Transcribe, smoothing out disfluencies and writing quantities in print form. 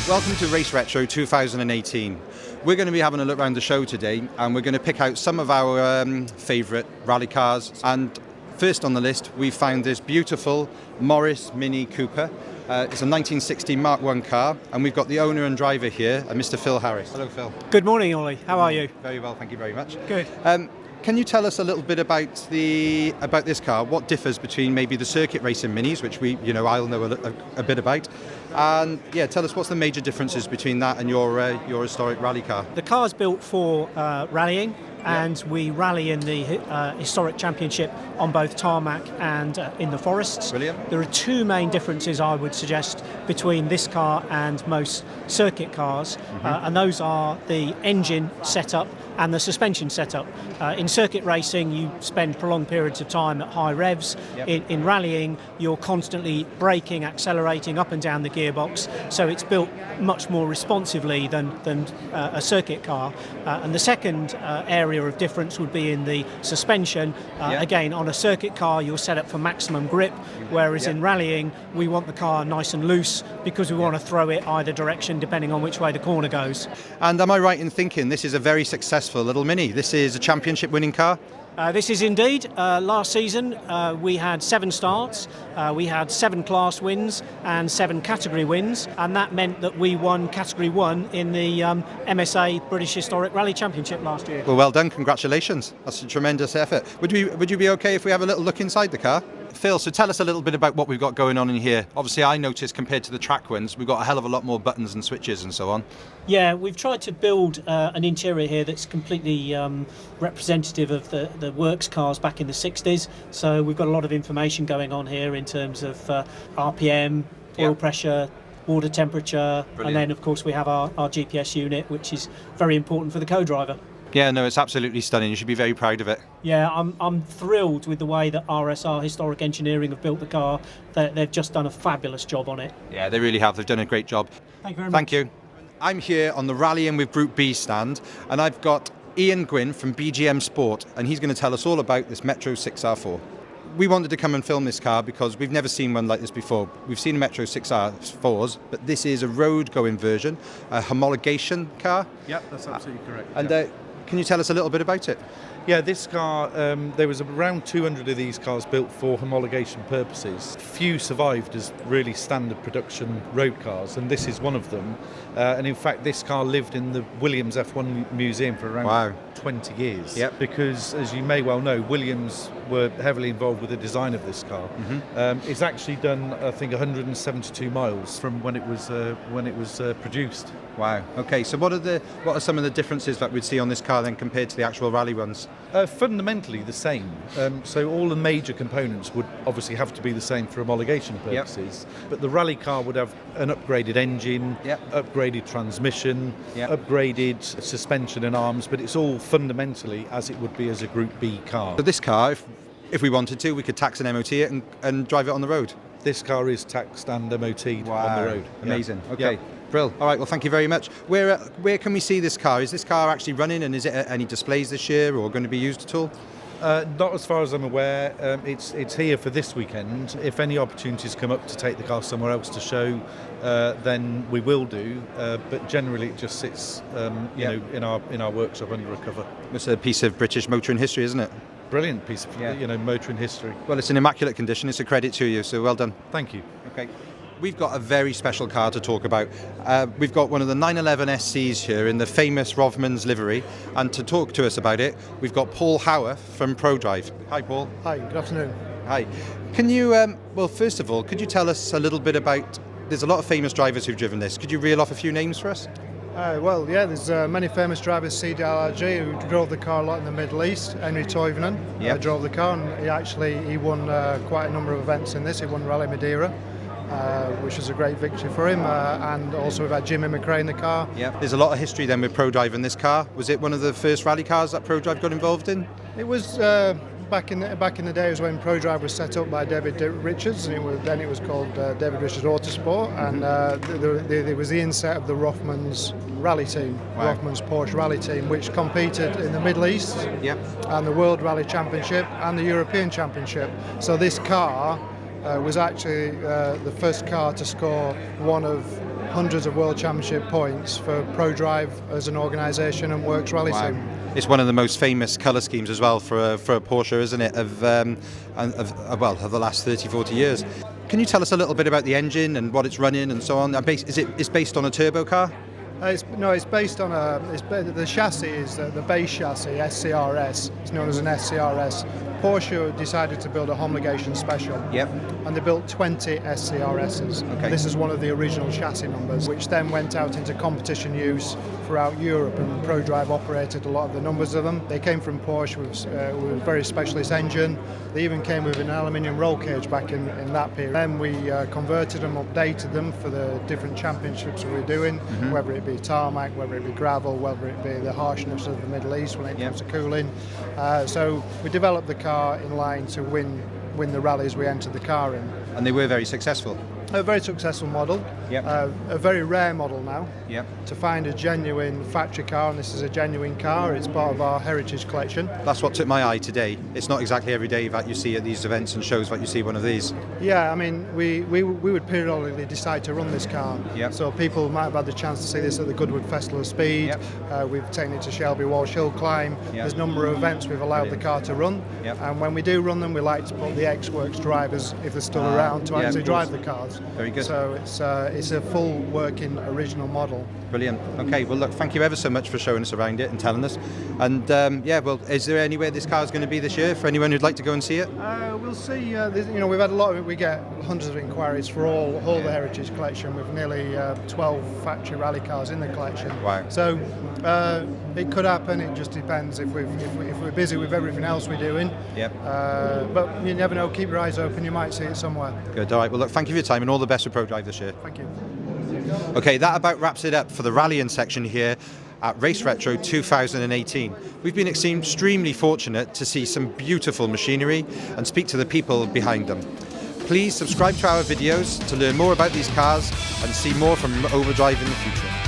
Welcome to Race Retro 2018. We're going to be having a look around the show today, and we're going to pick out some of our favourite rally cars. And first on the list, we've found this beautiful Morris Mini Cooper. It's a 1960 Mark I car, and we've got the owner and driver here, Mr. Phil Harris. Hello, Phil. Good morning, Ollie. How are you? Very well, thank you very much. Good. Can you tell us a little bit about this car? What differs between maybe the circuit racing minis, which I'll know a bit about, and tell us what's the major differences between that and your historic rally car. The car's built for rallying, and we rally in the historic championship on both tarmac and in the forests. Brilliant. There are two main differences I would suggest between this car and most circuit cars, and those are the engine setup and the suspension setup. In circuit racing, you spend prolonged periods of time at high revs. In rallying, you're constantly braking, accelerating up and down the gearbox, so it's built much more responsively than a circuit car. And the second area of difference would be in the suspension. Again, on a circuit car, you're set up for maximum grip, whereas in rallying, we want the car nice and loose because we want to throw it either direction depending on which way the corner goes. And am I right in thinking this is a very successful little Mini? This is a championship winning car? This is indeed. Last season we had 7 starts, we had 7 class wins and 7 category wins, and that meant that we won category 1 in the MSA British Historic Rally Championship last year. Well done, congratulations. That's a tremendous effort. Would you be okay if we have a little look inside the car? Phil, so tell us a little bit about what we've got going on in here. Obviously, I noticed compared to the track ones, we've got a hell of a lot more buttons and switches and so on. Yeah, we've tried to build an interior here that's completely representative of the works cars back in the 60s. So we've got a lot of information going on here in terms of RPM, oil pressure, water temperature, and then of course we have our GPS unit, which is very important for the co-driver. Yeah, no, it's absolutely stunning. You should be very proud of it. Yeah, I'm thrilled with the way that RSR Historic Engineering have built the car. They've just done a fabulous job on it. Yeah, they really have. They've done a great job. Thank you very much. Thank you. I'm here on the Rallying with Group B stand, and I've got Ian Gwynn from BGM Sport, and he's going to tell us all about this Metro 6R4. We wanted to come and film this car because we've never seen one like this before. We've seen Metro 6R4s, but this is a road-going version, a homologation car. Yep, that's absolutely correct. And can you tell us a little bit about it? Yeah, this car, there was around 200 of these cars built for homologation purposes. Few survived as really standard production road cars, and this is one of them. And in fact, this car lived in the Williams F1 Museum for around 20 years. Yep. Because, as you may well know, Williams were heavily involved with the design of this car. It's actually done, I think, 172 miles from when it was produced. Wow. Okay. So what are some of the differences that we'd see on this car then compared to the actual rally ones? Fundamentally the same. So all the major components would obviously have to be the same for homologation purposes. But the rally car would have an upgraded engine, upgraded transmission, upgraded suspension and arms. But it's all fundamentally as it would be as a Group B car. So this car, if we wanted to, we could tax and MOT it and drive it on the road. This car is taxed and MOT'd on the road. Amazing. Okay. Brill. All right, well, thank you very much. Where can we see this car? Is this car actually running, and is it at any displays this year or going to be used at all? Not as far as I'm aware. It's here for this weekend. If any opportunities come up to take the car somewhere else to show, then we will do. But generally, it just sits, in our workshop under a cover. It's a piece of British motoring history, isn't it? Brilliant piece of motoring history. Well, it's in immaculate condition. It's a credit to you. So well done. Thank you. Okay. We've got a very special car to talk about. We've got one of the 911 SCs here in the famous Rothmans livery, and to talk to us about it, we've got Paul Howarth from Prodrive. Hi, Paul. Hi, good afternoon. Hi. Can you, well, first of all, could you tell us a little bit about, there's a lot of famous drivers who've driven this. Could you reel off a few names for us? There's many famous drivers. CDLRG, who drove the car a lot in the Middle East. Henry Toivonen drove the car, and he won quite a number of events in this. He won Rally Madeira, which was a great victory for him. And also we've had Jimmy McRae in the car. Yeah, there's a lot of history then with Prodrive in this car. Was it one of the first rally cars that Prodrive got involved in? It was back in the days when Prodrive was set up by David Richards, and it was called David Richards Autosport, and there was the inset of the Rothmans rally team, Rothmans Porsche rally team, which competed in the Middle East and the World Rally Championship and the European Championship. So this car was actually the first car to score one of hundreds of World Championship points for Prodrive as an organisation and Works Rally Sim. It's one of the most famous colour schemes as well for a Porsche, isn't it, of the last 30, 40 years. Can you tell us a little bit about the engine and what it's running and so on? It's based on a turbo car? It's based on the chassis is the base chassis, SCRS. It's known as an SCRS. Porsche decided to build a homologation special. Yep. And they built 20 SCRSs. Okay. This is one of the original chassis numbers, which then went out into competition use throughout Europe, and Prodrive operated a lot of the numbers of them. They came from Porsche with a very specialist engine. They even came with an aluminium roll cage back in that period. Then we converted them, updated them for the different championships we were doing, whether it be tarmac, whether it be gravel, whether it be the harshness of the Middle East when it comes to cooling. So we developed the car in line to win the rallies we entered the car in. And they were very successful. A very successful model, a very rare model now. To find a genuine factory car, and this is a genuine car, it's part of our heritage collection. That's what took my eye today. It's not exactly every day that you see at these events and shows that you see one of these. Yeah, I mean, we would periodically decide to run this car. So people might have had the chance to see this at the Goodwood Festival of Speed. We've taken it to Shelby Walsh Hill Climb. There's a number of events we've allowed the car to run. And when we do run them, we like to put the ex-works drivers, if they're still around, to actually drive the cars. Very good. So it's a full working original model. Brilliant. Okay, well look, thank you ever so much for showing us around it and telling us. And is there anywhere this car is going to be this year for anyone who'd like to go and see it? We'll see. We've had a lot of it. We get hundreds of inquiries for all the heritage collection, with nearly 12 factory rally cars in the collection. Wow. So it could happen. It just depends if we're busy with everything else we're doing. But you never know. Keep your eyes open. You might see it somewhere. Good. All right. Well, look, thank you for your time and all the best with Prodrive this year. Thank you. Okay, that about wraps it up for the rallying section here at Race Retro 2018. We've been extremely fortunate to see some beautiful machinery and speak to the people behind them. Please subscribe to our videos to learn more about these cars and see more from Overdrive in the future.